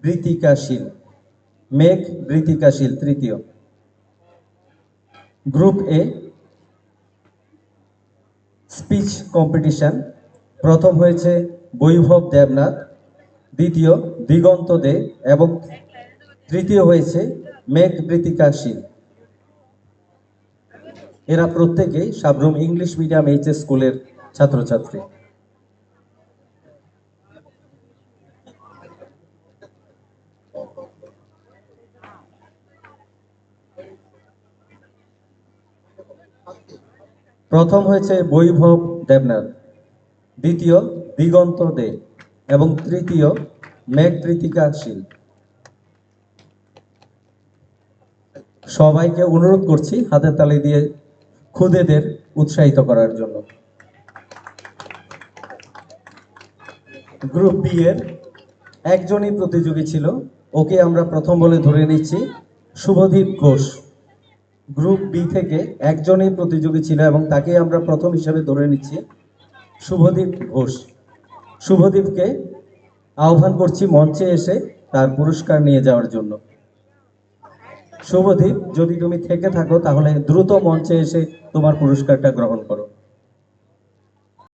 বৃতিকাশীল, মেঘ বৃতিকাশীল তৃতীয়। Group a speech competition, প্রথম হয়েছে বৈভব দেবনাথ, দ্বিতীয় দিগন্ত দে এবং তৃতীয় হয়েছে মেঘ বৃতিকাশীল। এরা প্রত্যেকেই সাবরুম ইংলিশ মিডিয়াম এইচএস স্কুলের ছাত্রছাত্রী। প্রথম হয়েছে বৈভব দেবনাথ, দ্বিতীয় দিগন্ত দে এবং তৃতীয় মেঘ বৃতিকাশীল। সবাইকে অনুরোধ করছি হাতের তালি দিয়ে খুদেদের উৎসাহিত করার জন্য। গ্রুপ বি এর একজনই প্রতিযোগী ছিল, ওকে আমরা প্রথম বলে ধরে নিচ্ছি শুভদীপ ঘোষ। গ্রুপ বি থেকে একজনই প্রতিযোগী ছিল এবং তাকে আমরা প্রথম হিসেবে ধরে নিচ্ছি শুভদীপ ঘোষ। শুভদীপকে আহ্বান করছি মঞ্চে এসে তার পুরস্কার নিয়ে যাওয়ার জন্য। শুভদীপ, যদি তুমি থেকে থাকো তাহলে দ্রুত মঞ্চে এসে তোমার পুরস্কারটা গ্রহণ করো।